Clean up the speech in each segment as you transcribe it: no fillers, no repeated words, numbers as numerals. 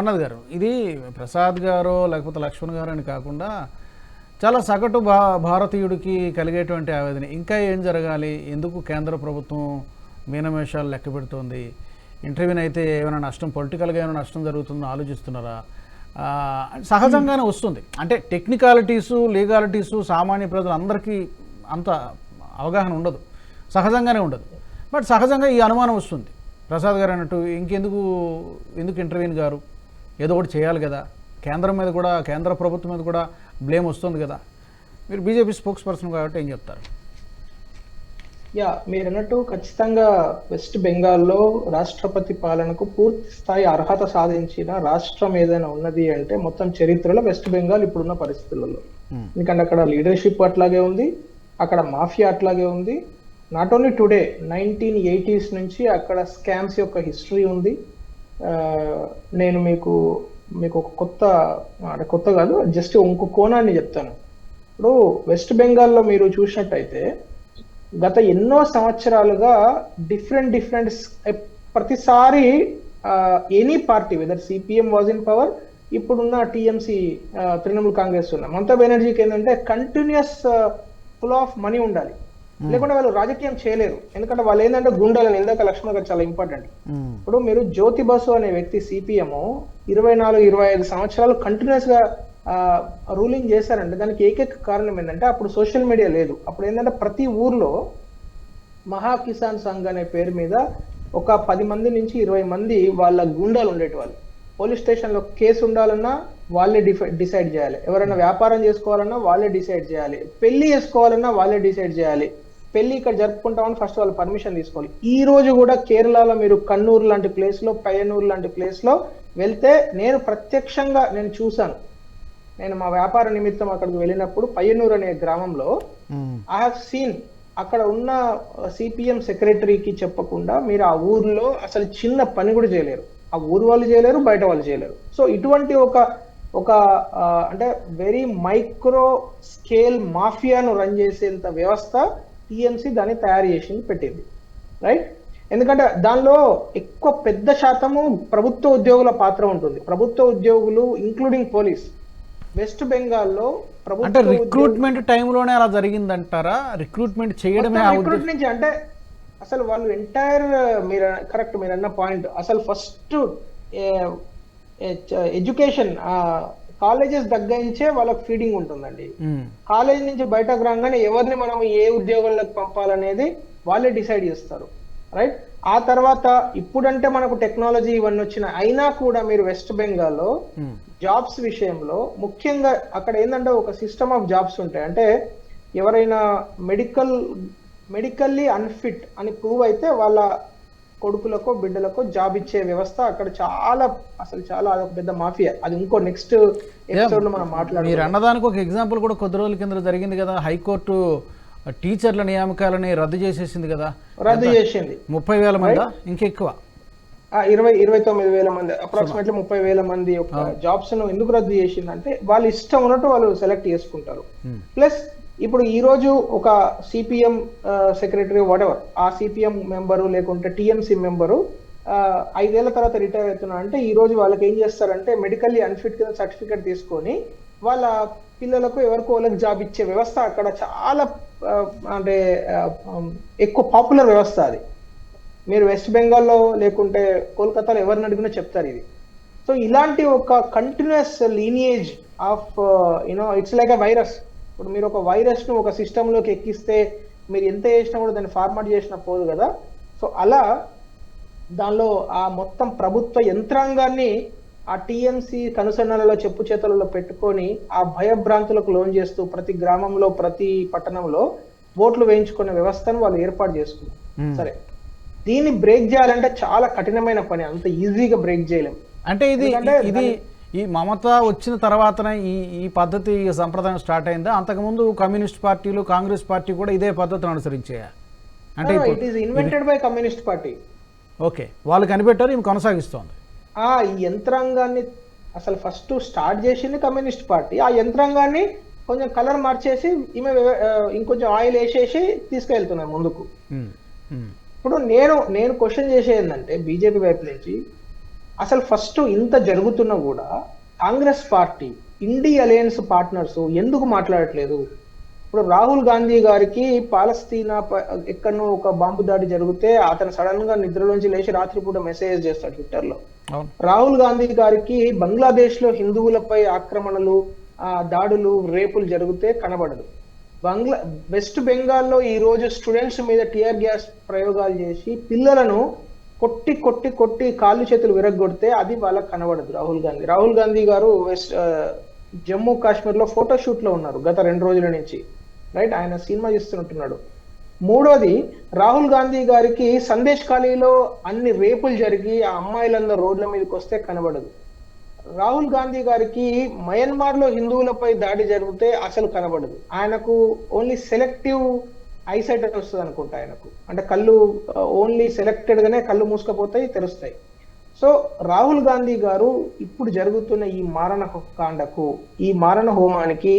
జగన్నాథ్ గారు, ఇది ప్రసాద్ గారు లేకపోతే లక్ష్మణ్ గారు అని కాకుండా చాలా సగటు భారతీయుడికి కలిగేటువంటి ఆవేదన. ఇంకా ఏం జరగాలి? ఎందుకు కేంద్ర ప్రభుత్వం మీనమేషాలు లెక్క పెడుతోంది? ఇంటర్వ్యూని అయితే ఏమైనా నష్టం, పొలిటికల్గా ఏమైనా నష్టం జరుగుతుందో ఆలోచిస్తున్నారా? సహజంగానే వస్తుంది. అంటే టెక్నికాలిటీసు, లీగాలిటీసు సామాన్య ప్రజలందరికీ అంత అవగాహన ఉండదు, సహజంగానే ఉండదు. బట్ సహజంగా ఈ అనుమానం వస్తుంది. ప్రసాద్ గారు అన్నట్టు ఎందుకు ఇంటర్వ్యూని గారు ఏదో ఒకటి చేయాలి కదా, కేంద్రం మీద కూడా, కేంద్ర ప్రభుత్వం మీద కూడా బ్లేమ్ వస్తుంది కదా. మీరు బీజేపీ స్పోక్స్ పర్సన్ కాబట్టి ఏం చెప్తారు? మీరు అన్నట్టు ఖచ్చితంగా వెస్ట్ బెంగాల్లో రాష్ట్రపతి పాలనకు పూర్తి స్థాయి అర్హత సాధించిన రాష్ట్రం ఏదైనా ఉన్నది అంటే మొత్తం చరిత్రలో వెస్ట్ బెంగాల్ ఇప్పుడున్న పరిస్థితులలో. ఎందుకంటే అక్కడ లీడర్షిప్ అట్లాగే ఉంది, అక్కడ మాఫియా అట్లాగే ఉంది. నాట్ ఓన్లీ టుడే, 1980s నుంచి అక్కడ స్కామ్స్ యొక్క హిస్టరీ ఉంది. నేను మీకు ఒక కొత్త కాదు, జస్ట్ ఇంకో కోణాన్ని చెప్తాను. ఇప్పుడు వెస్ట్ బెంగాల్లో మీరు చూసినట్టయితే గత ఎన్నో సంవత్సరాలుగా డిఫరెంట్ ప్రతిసారి any party, whether CPM was in power, ఇప్పుడున్న టీఎంసీ తృణమూల్ కాంగ్రెస్ ఉన్న మమతా బెనర్జీకి ఏంటంటే కంటిన్యూస్ ఫ్లో ఆఫ్ మనీ ఉండాలి, లేకుంటే వాళ్ళు రాజకీయం చేయలేరు. ఎందుకంటే వాళ్ళు ఏంటంటే గుండాలని, ఇందాక లక్ష్మణ్ గారు చాలా ఇంపార్టెంట్. ఇప్పుడు మీరు జ్యోతి బసు అనే వ్యక్తి సిపిఎం 24-25 సంవత్సరాలు కంటిన్యూస్ గా రూలింగ్ చేశారంటే దానికి ఏకైక కారణం ఏంటంటే అప్పుడు సోషల్ మీడియా లేదు. అప్పుడు ఏంటంటే ప్రతి ఊర్లో మహా కిసాన్ సంఘ్ అనే పేరు మీద ఒక 10 మంది నుంచి 20 మంది వాళ్ళ గుండాలు ఉండేటివాళ్ళు. పోలీస్ స్టేషన్ లో కేసు ఉండాలన్నా వాళ్ళే డిసైడ్ చేయాలి, ఎవరైనా వ్యాపారం చేసుకోవాలన్నా వాళ్ళే డిసైడ్ చేయాలి, పెళ్లి చేసుకోవాలన్నా వాళ్ళే డిసైడ్ చేయాలి, పెళ్లి ఇక్కడ జరుపుకుంటామని ఫస్ట్ వాళ్ళు పర్మిషన్ తీసుకోవాలి. ఈ రోజు కూడా కేరళలో మీరు కన్నూరు లాంటి ప్లేస్ లో, పయ్యనూరు లాంటి ప్లేస్ లో వెళ్తే నేను ప్రత్యక్షంగా నేను చూశాను. నేను మా వ్యాపార నిమిత్తం అక్కడికి వెళ్ళినప్పుడు పయ్యనూరు అనే గ్రామంలో ఐ హావ్ సీన్ అక్కడ ఉన్న సిపిఎం సెక్రటరీకి చెప్పకుండా మీరు ఆ ఊర్లో అసలు చిన్న పని కూడా చేయలేరు. ఆ ఊరు వాళ్ళు చేయలేరు, బయట వాళ్ళు చేయలేరు. సో ఇటువంటి ఒక అంటే వెరీ మైక్రో స్కేల్ మాఫియాను రన్ చేసేంత వ్యవస్థ టీఎంసీ దాన్ని తయారు చేసి పెట్టింది, రైట్? ఎందుకంటే దానిలో ఎక్కువ పెద్ద శాతము ప్రభుత్వ ఉద్యోగుల పాత్ర ఉంటుంది. ప్రభుత్వ ఉద్యోగులు ఇంక్లూడింగ్ పోలీస్ వెస్ట్ బెంగాల్లో అంటే రిక్రూట్మెంట్ టైంలోనే అలా జరిగిందంటారా? రిక్రూట్మెంట్ చేయడమే రిక్రూట్ నుంచి అంటే అసలు వాళ్ళు ఎంటైర్ మీరు కరెక్ట్, మీరు అన్న పాయింట్. అసలు ఫస్ట్ ఎడ్యుకేషన్ కాలేజెస్ దగ్గరించే వాళ్ళకి ఫీడింగ్ ఉంటుందండి. కాలేజ్ నుంచి బయటకు రాగానే ఎవరిని మనం ఏ ఉద్యోగంలోకి పంపాలనేది వాళ్ళే డిసైడ్ చేస్తారు, రైట్? ఆ తర్వాత ఇప్పుడంటే మనకు టెక్నాలజీ ఇవన్నీ వచ్చినాయి, అయినా కూడా మీరు వెస్ట్ బెంగాల్లో జాబ్స్ విషయంలో ముఖ్యంగా అక్కడ ఏంటంటే ఒక సిస్టమ్ ఆఫ్ జాబ్స్ ఉంటాయి. అంటే ఎవరైనా మెడికల్లీ అన్ఫిట్ అని ప్రూవ్ అయితే వాళ్ళ కొడుకులకో బిడ్డలకో జాబ్ ఇచ్చే వ్యవస్థ అక్కడ చాలా అదొక పెద్ద మాఫియా. అది ఇంకో నెక్స్ట్ ఎపిసోడ్ లో మనం మాట్లాడాలి. మీరు అన్నదానికి ఒక ఎగ్జాంపుల్ కూడా కొద్ది రోజుల కింద జరిగింది కదా, హైకోర్టు టీచర్ల నియామకాలని రద్దు చేసేసింది కదా. రద్దు చేసింది 30,000 మంది, ఇంకెక్కువ 29,000 మంది, అప్రాక్సిమేట్లీ 30,000 మంది యొక్క జాబ్స్ ను ఎందుకు రద్దు చేసిందంటే వాళ్ళు ఇష్టం ఉన్నట్టు వాళ్ళు సెలెక్ట్ చేసుకుంటారు. ప్లస్ ఇప్పుడు ఈ రోజు ఒక సిపిఎం సెక్రటరీ వాటెవర్ ఆ సిపిఎం మెంబరు లేకుంటే టిఎంసి మెంబరు 5 ఏళ్ల తర్వాత రిటైర్ అవుతున్నా అంటే ఈ రోజు వాళ్ళకి ఏం చేస్తారంటే మెడికల్లీ అన్ఫిట్ కింద సర్టిఫికేట్ తీసుకొని వాళ్ళ పిల్లలకు ఎవరికో వాళ్ళకి జాబ్ ఇచ్చే వ్యవస్థ అక్కడ చాలా అంటే ఎక్కువ పాపులర్ వ్యవస్థ అది. మీరు వెస్ట్ బెంగాల్లో లేకుంటే కోల్కతాలో ఎవరిని అడిగినా చెప్తారు ఇది. సో ఇలాంటి ఒక continuous lineage of it's like a virus. ఇప్పుడు మీరు ఒక వైరస్ ను ఒక సిస్టంలోకి ఎక్కిస్తే మీరు ఎంత చేసినా కూడా దాన్ని ఫార్మాట్ చేసినా పోదు కదా. సో అలా దానిలో ఆ మొత్తం ప్రభుత్వ యంత్రాంగాన్ని ఆ టీఎంసీ కనుసన్నలలో చెప్పు చేతలలో పెట్టుకొని ఆ భయభ్రాంతులకు లోన్ చేస్తూ ప్రతి గ్రామంలో ప్రతి పట్టణంలో ఓట్లు వేయించుకునే వ్యవస్థను వాళ్ళు ఏర్పాటు చేసుకున్నారు. సరే, దీన్ని బ్రేక్ చేయాలంటే చాలా కఠినమైన పని, అంత ఈజీగా బ్రేక్ చేయలేము. అంటే ఇది ఈ మమత వచ్చిన తర్వాతనే ఈ పద్ధతి, సంప్రదాయం స్టార్ట్ అయిందా? అంతకుముందు కమ్యూనిస్ట్ పార్టీలు, కాంగ్రెస్ పార్టీ కూడా ఇదే పద్ధతిని అనుసరించాయా? అంటే it is invented by communist party. Okay, వాళ్ళు కనిపెట్టారు, ఈమె కొనసాగిస్తోంది. ఈ యంత్రాంగాన్ని అసలు ఫస్ట్ స్టార్ట్ చేసింది కమ్యూనిస్ట్ పార్టీ. ఆ యంత్రాంగాన్ని కొంచెం కలర్ మార్చేసి ఈమె ఇంకొంచెం ఆయిల్ వేసేసి తీసుకెళ్తున్నారు ముందుకు. ఇప్పుడు నేను క్వశ్చన్ చేసేది ఏంటంటే బీజేపీ వైపు నుంచి అసలు ఫస్ట్ ఇంత జరుగుతున్నా కూడా కాంగ్రెస్ పార్టీ ఇండి అలయన్స్ పార్ట్నర్స్ ఎందుకు మాట్లాడట్లేదు? ఇప్పుడు రాహుల్ గాంధీ గారికి పాలస్తీనా ఎక్కడనో ఒక బాంబు దాడి జరిగితే అతను సడన్ గా నిద్రలోంచి లేచి రాత్రిపూట మెసేజ్ చేస్తాడు ట్విట్టర్ లో. రాహుల్ గాంధీ గారికి బంగ్లాదేశ్ లో హిందువులపై ఆక్రమణలు, దాడులు, రేపులు జరిగితే కనబడదు. వెస్ట్ బెంగాల్లో ఈ రోజు స్టూడెంట్స్ మీద టియర్ గ్యాస్ ప్రయోగాలు చేసి పిల్లలను కొట్టి కొట్టి కొట్టి కాళ్ళు చేతులు విరగొడితే అది వాళ్ళకి కనబడదు. రాహుల్ గాంధీ గారు జమ్మూ కాశ్మీర్ లో ఫోటోషూట్ లో ఉన్నారు గత 2 రోజుల నుంచి, రైట్? ఆయన సినిమా చేస్తున్నట్టున్నాడు. మూడోది, రాహుల్ గాంధీ గారికి సందేశ్ ఖాళీలో అన్ని రేపులు జరిగి ఆ అమ్మాయిలందరూ రోడ్ల మీదకి వస్తే కనబడదు. రాహుల్ గాంధీ గారికి మయన్మార్ లో హిందువులపై దాడి జరిగితే అసలు కనబడదు. ఆయనకు ఓన్లీ సెలెక్టివ్ ఐసైట్ వస్తుంది అనుకుంటా ఆయనకు, అంటే కళ్ళు ఓన్లీ సెలెక్టెడ్ గానే కళ్ళు మూసుకపోతాయి, తెరుస్తాయి. సో రాహుల్ గాంధీ గారు ఇప్పుడు జరుగుతున్న ఈ మారణ కాండకు, ఈ మారణ హోమానికి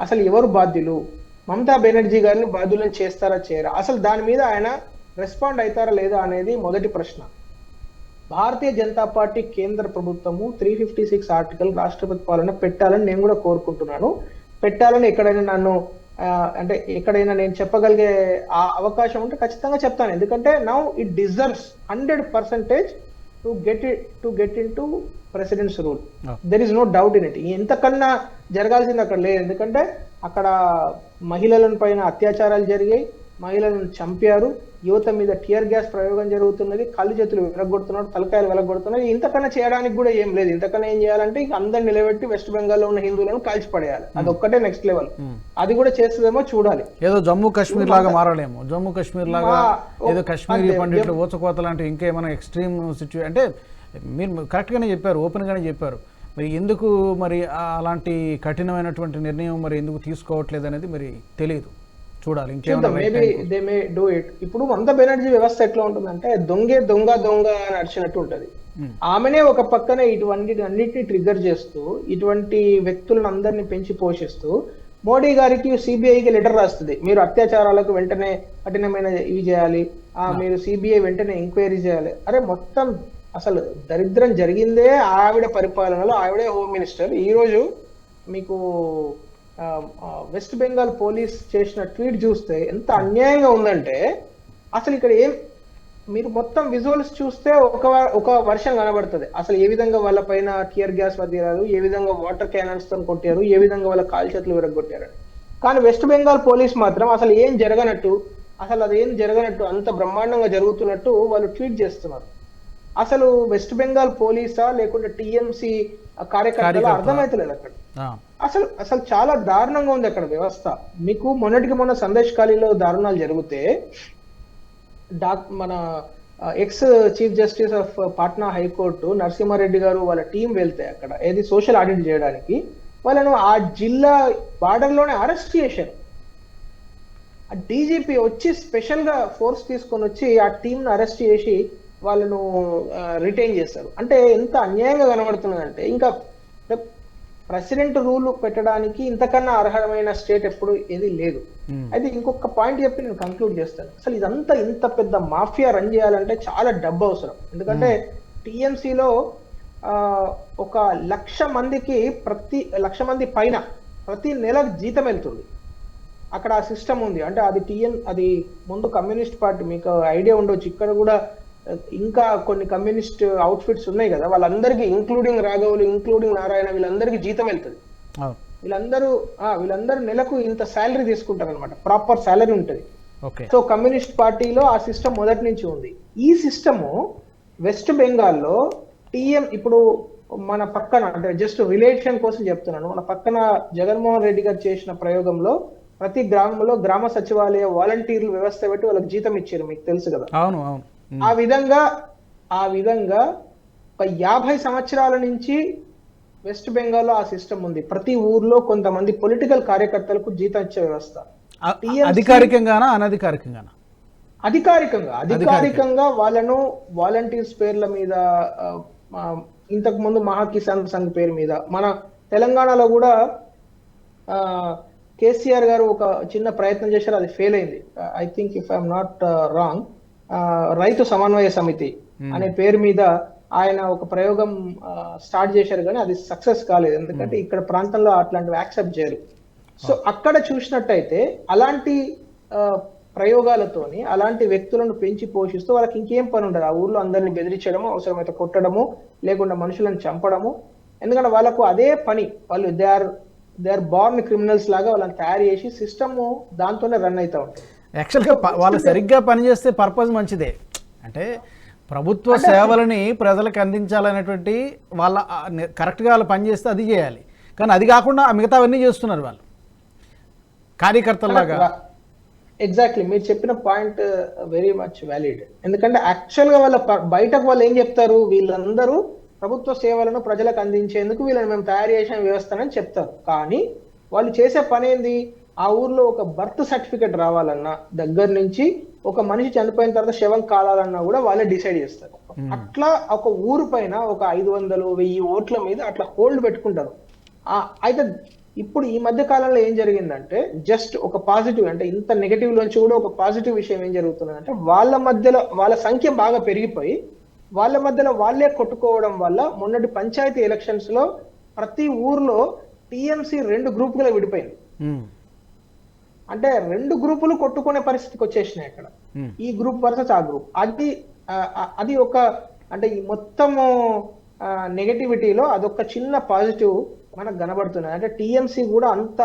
అసలు ఎవరు బాధ్యులు? మమతా బెనర్జీ గారిని బాధ్యులను చేస్తారా చేయరా? అసలు దాని మీద ఆయన రెస్పాండ్ అవుతారా లేదా అనేది మొదటి ప్రశ్న. భారతీయ జనతా పార్టీ కేంద్ర ప్రభుత్వము 356 ఆర్టికల్ రాష్ట్రపతి పాలన పెట్టాలని నేను కూడా కోరుకుంటున్నాను. పెట్టాలని ఎక్కడైనా నన్ను అంటే ఎక్కడైనా నేను చెప్పగలిగే ఆ అవకాశం ఉంటే ఖచ్చితంగా చెప్తాను. ఎందుకంటే now it deserves 100% to get into president's rule. There is no doubt in it. ఎంతకన్నా జరగాల్సింది అక్కడ లేదు. ఎందుకంటే అక్కడ మహిళల పైన అత్యాచారాలు జరిగాయి, మహిళలను చంపారు, యువత మీద టియర్ గ్యాస్ ప్రయోగం జరుగుతున్నది, కళ్ళు చేతులు విరగొడుతున్నాడు, తలకాయలు వెలగొడుతున్నది. ఇంతకన్నా చేయడానికి కూడా ఏం లేదు. ఇంతకన్నా ఏం చేయాలంటే ఇక అందరు నిలబెట్టి వెస్ట్ బెంగాల్లో ఉన్న హిందువులను కాల్చి పడేయాలి. అదొక్కటే నెక్స్ట్ లెవెల్. అది కూడా చేస్తుందేమో చూడాలి. ఏదో జమ్మూ కాశ్మీర్ లాగా మారాలేమో, జమ్మూ కాశ్మీర్ లాగా ఏదో కాశ్మీరీ పండిట్లు ఊచకోత లాంటి ఇంకా ఏమైనా ఎక్స్ట్రీమ్ సిచ్యువేషన్. అంటే మీరు కరెక్ట్గానే చెప్పారు, ఓపెన్గానే చెప్పారు. మరి ఎందుకు మరి అలాంటి కఠినమైనటువంటి నిర్ణయం మరి ఎందుకు తీసుకోవట్లేదు అనేది మరి తెలియదు, చూడాలి. ఇప్పుడు మమతా బెనర్జీ వ్యవస్థ ఎట్లా ఉంటుందంటే దొంగ నడిచినట్టు ఉంటది. ఆమెనే ఒక పక్కన అన్నిటిని ట్రిగ్గర్ చేస్తూ ఇటువంటి వ్యక్తులను అందరినీ పెంచి పోషిస్తూ మోడీ గారికి సిబిఐకి లెటర్ రాస్తుంది, మీరు అత్యాచారాలకు వెంటనే కఠినమైన ఇవి చేయాలి, మీరు సిబిఐ వెంటనే ఎంక్వైరీ చేయాలి. అరే మొత్తం అసలు దరిద్రం జరిగిందే ఆవిడ పరిపాలనలో. ఆవిడే హోమ్ మినిస్టర్. ఈ రోజు మీకు వెస్ట్ బెంగాల్ పోలీస్ చేసిన ట్వీట్ చూస్తే ఎంత అన్యాయంగా ఉందంటే, అసలు ఇక్కడ మీరు మొత్తం విజువల్స్ చూస్తే ఒక వర్షం కనబడుతుంది. అసలు ఏ విధంగా వాళ్ళ పైన టియర్ గ్యాస్ వదిలారు, ఏ విధంగా వాటర్ క్యానన్స్ తో కొట్టారు, ఏ విధంగా వాళ్ళ కాలు చేతులు విరగొట్టారు. కానీ వెస్ట్ బెంగాల్ పోలీస్ మాత్రం అసలు ఏం జరగనట్టు, అంత బ్రహ్మాండంగా జరుగుతున్నట్టు వాళ్ళు ట్వీట్ చేస్తున్నారు. అసలు వెస్ట్ బెంగాల్ పోలీసా లేకుంటే టిఎంసి కార్యకర్తలు అర్థమైతలేదు అక్కడ. అసలు చాలా దారుణంగా ఉంది అక్కడ వ్యవస్థ. మీకు మొన్న సందేశ్ ఖాళీలో దారుణాలు జరిగితే మన ex chief justice of Patna high court Narasimha Reddy గారు వాళ్ళ టీం వెళ్తే అక్కడ ఏది సోషల్ ఆడిట్ చేయడానికి వాళ్ళను ఆ జిల్లా బార్డర్ లోనే అరెస్ట్ చేశారు. ఆ డీజీపీ వచ్చి స్పెషల్ గా ఫోర్స్ తీసుకొని వచ్చి ఆ టీంను అరెస్ట్ చేసి వాళ్ళను రిటైన్ చేస్తారు. అంటే ఎంత అన్యాయంగా కనబడుతున్నదంటే, ఇంకా ప్రెసిడెంట్ రూల్ పెట్టడానికి ఇంతకన్నా అర్హమైన స్టేట్ ఎప్పుడు ఏది లేదు. అయితే ఇంకొక పాయింట్ చెప్పి నేను కంక్లూడ్ చేస్తాను. అసలు ఇదంతా ఇంత పెద్ద మాఫియా రన్ చేయాలంటే చాలా డబ్బు అవసరం. ఎందుకంటే టిఎంసీలో 1,00,000 మందికి ప్రతి 1,00,000 మంది పైన ప్రతి నెల జీతం వెళ్తుంది. అక్కడ ఆ సిస్టమ్ ఉంది. అంటే అది ముందు కమ్యూనిస్ట్ పార్టీ, మీకు ఐడియా ఉండొచ్చు. ఇక్కడ కూడా ఇంకా కొన్ని కమ్యూనిస్ట్ అవుట్ఫిట్స్ ఉన్నాయి కదా, వాళ్ళందరికీ ఇంక్లూడింగ్ రాఘవులు, ఇంక్లూడింగ్ నారాయణ, వీళ్ళందరికీ జీతం వెళ్తుంది. వీళ్ళందరూ నెలకు ఇంత శాలరీ తీసుకుంటారు అనమాట, ప్రాపర్ శాలరీ ఉంటుంది. సో కమ్యూనిస్ట్ పార్టీలో ఆ సిస్టమ్ మొదటి నుంచి ఉంది. ఈ సిస్టము వెస్ట్ బెంగాల్లో ఇప్పుడు మన పక్కన, అంటే జస్ట్ రిలేషన్ కోసం చెప్తున్నాను, మన పక్కన జగన్మోహన్ రెడ్డి గారు చేసిన ప్రయోగంలో ప్రతి గ్రామంలో గ్రామ సచివాలయ వాలంటీర్లు వ్యవస్థ పెట్టి వాళ్ళకి జీతం ఇచ్చారు, మీకు తెలుసు కదా. ఆ విధంగా ఒక 50 సంవత్సరాల నుంచి వెస్ట్ బెంగాల్లో ఆ సిస్టమ్ ఉంది. ప్రతి ఊర్లో కొంతమంది పొలిటికల్ కార్యకర్తలకు జీతం ఇచ్చే వ్యవస్థ. అధికారికంగానా అనధికారికంగానా? అధికారికంగా వాళ్ళను వాలంటీర్స్ పేర్ల మీద, ఇంతకు ముందు మహా కిసాన్ సంఘ్ పేరు మీద, మన తెలంగాణలో కూడా కేసీఆర్ గారు ఒక చిన్న ప్రయత్నం చేశారు, అది ఫెయిల్ అయింది. I think if I'm not wrong, రైతు సమన్వయ సమితి అనే పేరు మీద ఆయన ఒక ప్రయోగం స్టార్ట్ చేశారు, కానీ అది సక్సెస్ కాలేదు. ఎందుకంటే ఇక్కడ ప్రాంతంలో అట్లాంటివి యాక్సెప్ట్ చేయరు. సో అక్కడ చూసినట్టయితే అలాంటి ప్రయోగాలతోని అలాంటి వ్యక్తులను పెంచి పోషిస్తూ వాళ్ళకి ఇంకేం పని ఉండదు. ఆ ఊర్లో అందరినీ బెదిరించడము, అవసరమైతే కొట్టడము, లేకుండా మనుషులను చంపడము. ఎందుకంటే వాళ్ళకు అదే పని. వాళ్ళు దే ఆర్ బార్న్ క్రిమినల్స్ లాగా వాళ్ళని తయారు చేసి సిస్టమ్ దాంతోనే రన్ అవుతూ ఉంటుంది. యాక్చువల్గా వాళ్ళు సరిగ్గా పనిచేస్తే పర్పస్ మంచిదే. అంటే ప్రభుత్వ సేవలని ప్రజలకు అందించాలనేటువంటి వాళ్ళ కరెక్ట్గా వాళ్ళు పనిచేస్తే అది చేయాలి. కానీ అది కాకుండా మిగతావన్నీ చేస్తున్నారు వాళ్ళు కార్యకర్తలాగా. ఎగ్జాక్ట్లీ, మీరు చెప్పిన పాయింట్ వెరీ మచ్ వ్యాలిడ్. ఎందుకంటే యాక్చువల్గా వాళ్ళ బయటకు వాళ్ళు ఏం చెప్తారు, వీళ్ళందరూ ప్రభుత్వ సేవలను ప్రజలకు అందించేందుకు వీళ్ళని మేము తయారు చేసిన వ్యవస్థనని చెప్తారు. కానీ వాళ్ళు చేసే పని ఏంది, ఆ ఊర్లో ఒక బర్త్ సర్టిఫికేట్ రావాలన్నా దగ్గర నుంచి ఒక మనిషి చనిపోయిన తర్వాత శవం కాలాలన్నా కూడా వాళ్ళే డిసైడ్ చేస్తారు. అట్లా ఒక ఊరు పైన ఒక 500-1000 ఓట్ల మీద అట్లా హోల్డ్ పెట్టుకుంటారు. అయితే ఇప్పుడు ఈ మధ్య కాలంలో ఏం జరిగిందంటే జస్ట్ ఒక పాజిటివ్, అంటే ఇంత నెగటివ్ నుంచి కూడా ఒక పాజిటివ్ విషయం ఏం జరుగుతుందంటే వాళ్ళ మధ్యలో వాళ్ళ సంఖ్య బాగా పెరిగిపోయి వాళ్ళ మధ్యలో వాళ్ళే కొట్టుకోవడం వల్ల మొన్నటి పంచాయతీ ఎలక్షన్స్ లో ప్రతి ఊర్లో టీఎంసీ 2 గ్రూపులుగా విడిపోయింది. అంటే 2 గ్రూపులు కొట్టుకునే పరిస్థితికి వచ్చేసినాయి అక్కడ. ఈ గ్రూప్ వర్సెస్ ఆ గ్రూప్. అది ఒక, అంటే ఈ మొత్తము నెగటివిటీలో అదొక చిన్న పాజిటివ్ మనకు కనబడుతున్నాయి. అంటే టీఎంసీ కూడా అంత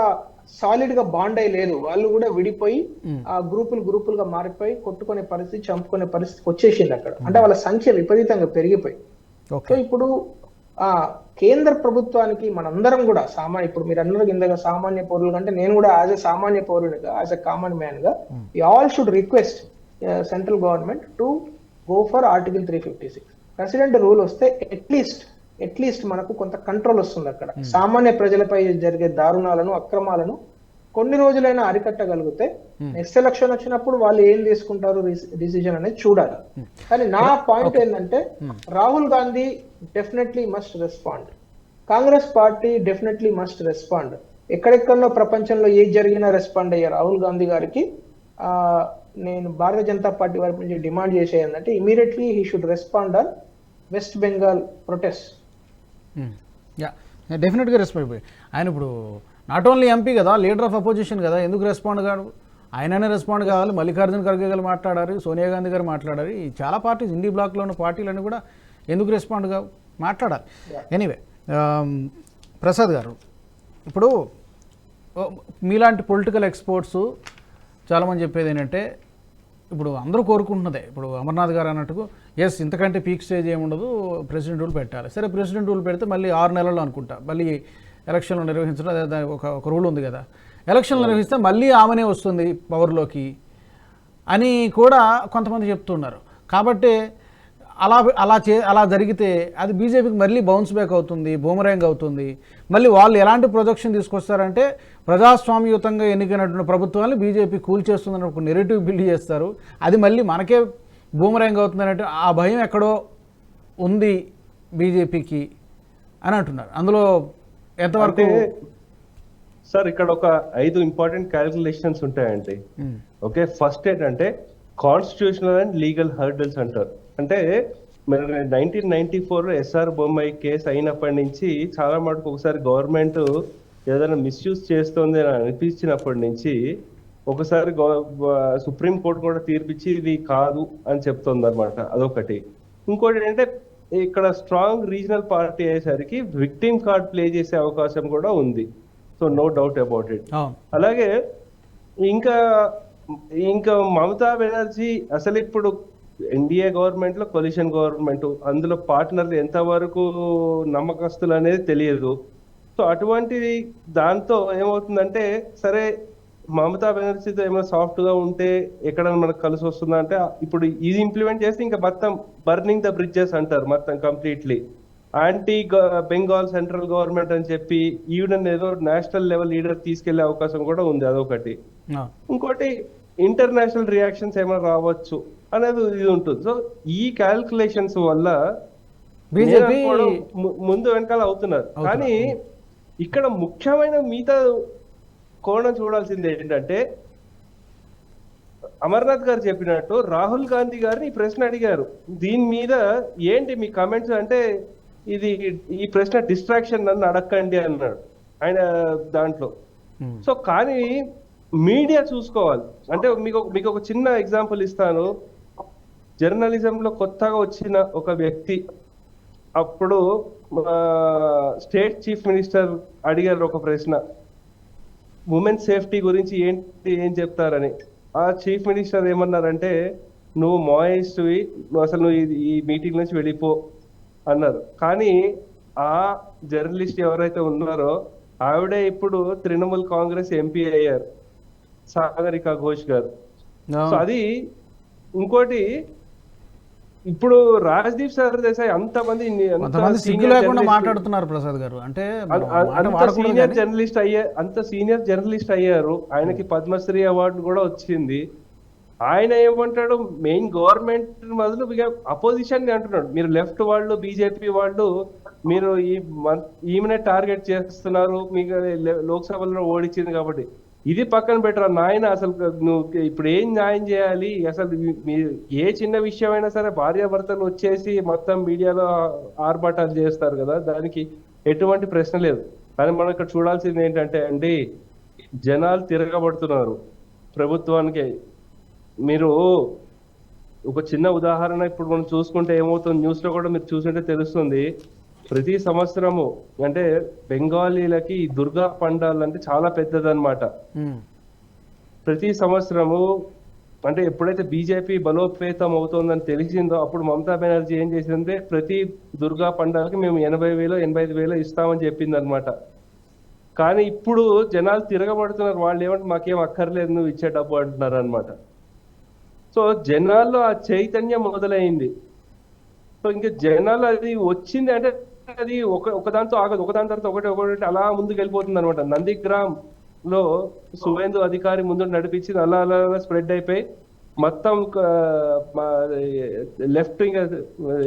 సాలిడ్ గా బాండ్ అయి లేదు. వాళ్ళు కూడా విడిపోయి ఆ గ్రూపులుగా మారిపోయి కొట్టుకునే పరిస్థితి, చంపుకునే పరిస్థితికి వచ్చేసింది అక్కడ. అంటే వాళ్ళ సంఖ్య విపరీతంగా పెరిగిపోయి. సో ఇప్పుడు కేంద్ర ప్రభుత్వానికి మనందరం కూడా ఇప్పుడు మీరు అందరూ కిందగా సామాన్య పౌరులు కంటే నేను కూడా యాజ్ ఎ సామాన్య పౌరునిగా, యాజ్ ఎ కామన్ మ్యాన్ గా we all should request central government to go for article 356. President rule వస్తే అట్లీస్ట్ మనకు కొంత కంట్రోల్ వస్తుంది అక్కడ. సామాన్య ప్రజలపై జరిగే దారుణాలను, అక్రమాలను కొన్ని రోజులైనా అరికట్టగలిగితే నెక్స్ట్ ఎలక్షన్ వచ్చినప్పుడు వాళ్ళు ఏం తీసుకుంటారు డిసిజన్ అనేది చూడాలి. కానీ నా పాయింట్ ఏంటంటే Rahul Gandhi definitely must respond, Congress party definitely must respond. ఎక్కడెక్కడో ప్రపంచంలో ఏది జరిగినా రెస్పాండ్ అయ్యే రాహుల్ గాంధీ గారికి నేను భారతీయ జనతా పార్టీ వైపు నుంచి డిమాండ్ చేసేది ఏంటంటే immediately he should respond on west Bengal protest. డెఫినెట్గా రెస్పాండ్. ఆయన ఇప్పుడు నాట్ ఓన్లీ ఎంపీ కదా, లీడర్ ఆఫ్ అపోజిషన్ కదా, ఎందుకు రెస్పాండ్ కాదు? ఆయననే రెస్పాండ్ కావాలి. మల్లికార్జున ఖర్గే గారు మాట్లాడారు, సోనియా గాంధీ గారు మాట్లాడారు, ఈ చాలా పార్టీస్, ఇండి బ్లాక్లో ఉన్న పార్టీలన్నీ కూడా ఎందుకు రెస్పాండ్ కావు? మాట్లాడాలి. ఎనీవే, ప్రసాద్ గారు, ఇప్పుడు మీలాంటి పొలిటికల్ ఎక్స్పర్ట్స్ చాలామంది చెప్పేది ఏంటంటే ఇప్పుడు అందరూ కోరుకుంటున్నదే, ఇప్పుడు అమర్నాథ్ గారు అన్నట్టుగా ఇంతకంటే పీక్ స్టేజ్ ఏముండదు, ప్రెసిడెంట్ రూల్ పెట్టాలి. సరే, ప్రెసిడెంట్ రూల్ పెడితే మళ్ళీ 6 నెలల్లో అనుకుంటా మళ్ళీ ఎలక్షన్లు నిర్వహించడం, అదే ఒక రూల్ ఉంది కదా, ఎలక్షన్లు నిర్వహిస్తే మళ్ళీ ఆమెనే వస్తుంది పవర్లోకి అని కూడా కొంతమంది చెప్తున్నారు. కాబట్టి అలా జరిగితే అది బీజేపీకి మళ్ళీ బౌన్స్ బ్యాక్ అవుతుంది, బూమరాంగ్ అవుతుంది. మళ్ళీ వాళ్ళు ఎలాంటి ప్రొజెక్షన్ తీసుకొస్తారంటే ప్రజాస్వామ్యయుతంగా ఎన్నికైనటువంటి ప్రభుత్వాన్ని బీజేపీ కూల్చేస్తుందని ఒక నెరేటివ్ బిల్డ్ చేస్తారు. అది మళ్ళీ మనకే బూమరాంగ్ అవుతుందన్నట్టు ఆ భయం ఎక్కడో ఉంది బీజేపీకి అని అంటున్నారు. అందులో ఎంతవరకు? సార్, ఇక్కడ ఒక 5 ఇంపార్టెంట్ క్యాలిక్యులేషన్స్ ఉంటాయండి. ఓకే, ఫస్ట్ ఏంటంటే కాన్స్టిట్యూషనల్ అండ్ లీగల్ హర్డల్స్ అంటారు. అంటే 1994 ఎస్ఆర్ బొమ్మాయి కేసు అయినప్పటి నుంచి చాలా మటుకు ఒకసారి గవర్నమెంట్ ఏదైనా మిస్యూజ్ చేస్తుంది అని అనిపించినప్పటి నుంచి ఒకసారి సుప్రీం కోర్టు కూడా తీర్పిచ్చి ఇది కాదు అని చెప్తుంది అనమాట. అదొకటి. ఇంకోటి ఏంటంటే ఇక్కడ స్ట్రాంగ్ రీజనల్ పార్టీ అయ్యేసరికి విక్టిమ్ కార్డ్ ప్లే చేసే అవకాశం కూడా ఉంది. So no doubt about it. అలాగే ఇంకా మమతా బెనర్జీ అసలు ఇప్పుడు ఎన్డీఏ గవర్నమెంట్ లో కొలిషన్ గవర్నమెంట్, అందులో పార్ట్నర్లు ఎంతవరకు నమ్మకస్తులు అనేది తెలియదు. సో అటువంటి దాంతో ఏమవుతుందంటే, సరే మమతా బెనర్జీతో ఏమైనా సాఫ్ట్ గా ఉంటే ఎక్కడైనా మనకు కలిసి వస్తుందా అంటే, ఇప్పుడు ఇది ఇంప్లిమెంట్ చేస్తే ఇంకా మొత్తం బర్నింగ్ ద బ్రిడ్జెస్ అంటారు, మొత్తం completely anti Bengal central government అని చెప్పి ఈవెన్ ఏదో నేషనల్ లెవెల్ లీడర్ తీసుకెళ్లే అవకాశం కూడా ఉంది. అదొకటి. ఇంకోటి ఇంటర్నేషనల్ రియాక్షన్స్ ఏమైనా రావచ్చు అనేది ఇది ఉంటుంది. సో ఈ క్యాల్కులేషన్స్ వల్ల బీజేపీ ముందు వెనకాల అవుతున్నారు. కానీ ఇక్కడ ముఖ్యమైన మిగతా కోణం చూడాల్సింది ఏంటంటే, అమర్నాథ్ గారు చెప్పినట్టు రాహుల్ గాంధీ గారిని ఈ ప్రశ్న అడిగారు, దీని మీద ఏంటి మీ కమెంట్స్ అంటే, ఈ ప్రశ్న డిస్ట్రాక్షన్ నన్ను అడగండి అన్నాడు ఆయన దాంట్లో. సో కానీ మీడియా చూసుకోవాలి. అంటే మీకు ఒక చిన్న ఎగ్జాంపుల్ ఇస్తాను. జర్నలిజంలో కొత్తగా వచ్చిన ఒక వ్యక్తి, అప్పుడు స్టేట్ చీఫ్ మినిస్టర్ అడిగారు ఒక ప్రశ్న, ఉమెన్ సేఫ్టీ గురించి ఏం చెప్తారని. ఆ చీఫ్ మినిస్టర్ ఏమన్నారంటే, నువ్వు మాయిస్ట్వి, నువ్వు ఈ మీటింగ్ నుంచి వెళ్ళిపో అన్నారు. కానీ ఆ జర్నలిస్ట్ ఎవరైతే ఉన్నారో ఆవిడే ఇప్పుడు తృణమూల్ కాంగ్రెస్ ఎంపీ అయ్యారు, సాగరిక ఘోష్ గారు. సో అది ఇంకోటి, ఇప్పుడు రాజ్దీప్ సర్దేశాయ్ అంతమంది సిగ్గు లేకుండా మాట్లాడుతున్నారు ప్రసాద్ గారు. అంటే అంత సీనియర్ జర్నలిస్ట్ అయ్యారు, ఆయనకి పద్మశ్రీ అవార్డు కూడా వచ్చింది. ఆయన ఏమంటాడు, మెయిన్ గవర్నమెంట్ మొదలు అపోజిషన్ అంటున్నాడు, మీరు లెఫ్ట్ వాళ్ళు బీజేపీ వాళ్ళు మీరు ఈమెనే టార్గెట్ చేస్తున్నారు, మీకు లోక్సభలో ఓడించింది కాబట్టి. ఇది పక్కన పెట్టరా నాయన, అసలు నువ్వు ఇప్పుడు ఏం న్యాయం చేయాలి? అసలు మీరు ఏ చిన్న విషయం అయినా సరే భార్యాభర్తలు వచ్చేసి మొత్తం మీడియాలో ఆర్భాటాలు చేస్తారు కదా, దానికి ఎటువంటి ప్రశ్న లేదు. కానీ మనం ఇక్కడ చూడాల్సింది ఏంటంటే అండి, జనాలు తిరగబడుతున్నారు ప్రభుత్వానికి. మీరు ఒక చిన్న ఉదాహరణ ఇప్పుడు మనం చూసుకుంటే ఏమవుతుంది, న్యూస్ లో కూడా మీరు చూసుంటే తెలుస్తుంది. ప్రతి సంవత్సరము అంటే బెంగాలీలకి ఈ దుర్గా పండాల్ అంటే చాలా పెద్దదన్నమాట. ప్రతి సంవత్సరము అంటే ఎప్పుడైతే బీజేపీ బలోపేతం అవుతుందని తెలిసిందో అప్పుడు మమతా బెనర్జీ ఏం చేసిందంటే, ప్రతి దుర్గా పండాలకి మేము 80,000 85,000 ఇస్తామని చెప్పింది అనమాట. కానీ ఇప్పుడు జనాలు తిరగబడుతున్నారు, వాళ్ళు ఏమంటే మాకేం అక్కర్లేదు నువ్వు ఇచ్చే డబ్బు అంటున్నారు అనమాట. సో జనాల్లో ఆ చైతన్యం మొదలైంది. సో ఇంకా జనాలు అది వచ్చింది అంటే అది ఒకదాంతో ఆగదు, ఒకదాని తర్వాత ఒకటి అలా ముందుకు వెళ్ళిపోతుంది అనమాట. నందిగ్రామ్ లో సువేందు అధికారి ముందు నడిపించింది, అలా అలా స్ప్రెడ్ అయిపోయి మొత్తం లెఫ్ట్ ఇంకా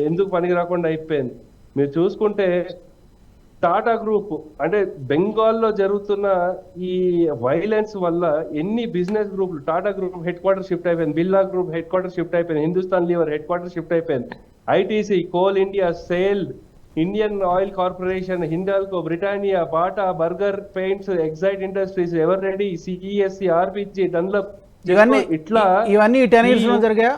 ఎందుకు పనికి రాకుండా అయిపోయింది. మీరు చూసుకుంటే టాటా గ్రూప్ అంటే బెంగాల్లో జరుగుతున్న ఈ వైలెన్స్ వల్ల ఎన్ని బిజినెస్ గ్రూపులు, Tata group headquarter shift అయిపోయింది, Birla group headquarter shift అయిపోయింది, Hindustan Lever headquarter shift అయిపోయింది, ITC, Coal India, SAIL, Indian Oil Corporation, Hindalco, Britannia, Bata, Berger Paints, Exide Industries, Eveready, CESC, RPG, Dunlop, ఇవన్నీ 10 years లో జరిగాయా?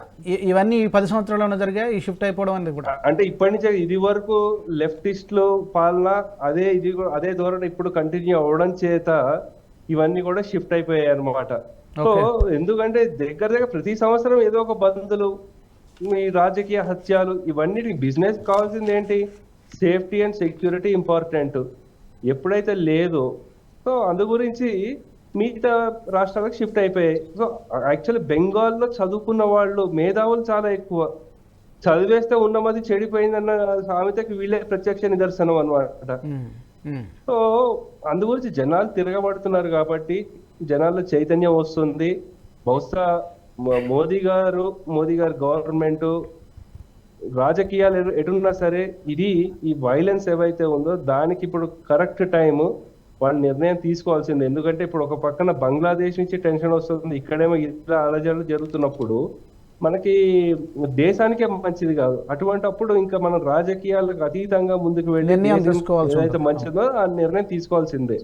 ఇవన్నీ 10 సంవత్సరాల్లో జరిగాయా ఈ షిఫ్ట్ అయిపోవడం అనేది కూడా? అంటే ఇప్పటి నుంచే ఇది వరకు లెఫ్టిస్టులు పాలన అదే ధోరణి ఇప్పుడు కంటిన్యూ అవడం చేత ఇవన్నీ కూడా షిఫ్ట్ అయిపోయాయి అన్నమాట. సో ఎందుకంటే దగ్గర ప్రతి సంవత్సరం ఏదో ఒక బంధులు, ఈ రాజకీయ హత్యలు, ఇవన్నీ బిజినెస్ కావాల్సింది ఏంటి, సేఫ్టీ అండ్ సెక్యూరిటీ ఇంపార్టెంట్. ఎప్పుడైతే లేదో సో అందు గురించి మిగతా రాష్ట్రాలకు షిఫ్ట్ అయిపోయాయి. సో యాక్చువల్లీ బెంగాల్లో చదువుకున్న వాళ్ళు మేధావులు చాలా ఎక్కువ, చదివేస్తే ఉన్నమది చెడిపోయిందన్న సామెతకి వీళ్ళే ప్రత్యక్ష నిదర్శనం అనమాట. సో అందు గురించి జనాలు తిరగబడుతున్నారు కాబట్టి జనాల్లో చైతన్యం వస్తుంది. బహుశా మోదీ గారు గవర్నమెంట్ రాజకీయాలు ఎటున్నా సరే ఈ వైలెన్స్ ఏవైతే ఉందో దానికి ఇప్పుడు కరెక్ట్ టైము వాళ్ళు నిర్ణయం తీసుకోవాల్సిందే. ఎందుకంటే ఇప్పుడు ఒక పక్కన బంగ్లాదేశ్ నుంచి టెన్షన్ వస్తుంది, ఇక్కడేమో ఇతర అలజడులు జరుగుతున్నప్పుడు మనకి దేశానికే మంచిది కాదు. అటువంటిప్పుడు ఇంకా మనం రాజకీయాలకు అతీతంగా ముందుకు వెళ్ళి ఏదైతే మంచిదో ఆ నిర్ణయం తీసుకోవాల్సిందే.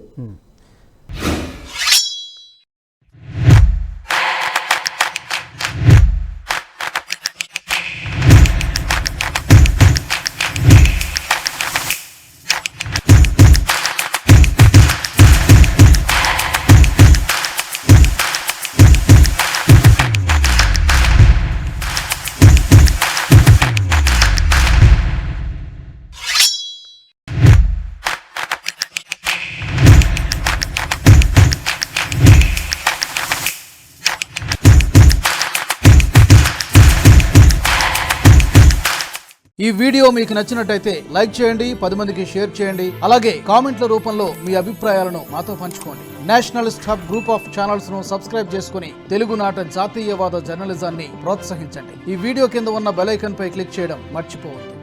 ఈ వీడియో మీకు నచ్చినట్టయితే లైక్ చేయండి, 10 మందికి షేర్ చేయండి. అలాగే కామెంట్ల రూపంలో మీ అభిప్రాయాలను మాతో పంచుకోండి. Nationalist hub group of channels ను సబ్స్క్రైబ్ చేసుకుని తెలుగునాట జాతీయవాద జర్నలిజాన్ని ప్రోత్సహించండి. ఈ వీడియో కింద ఉన్న బెల్ ఐకాన్ పై క్లిక్ చేయడం మర్చిపోవద్దు.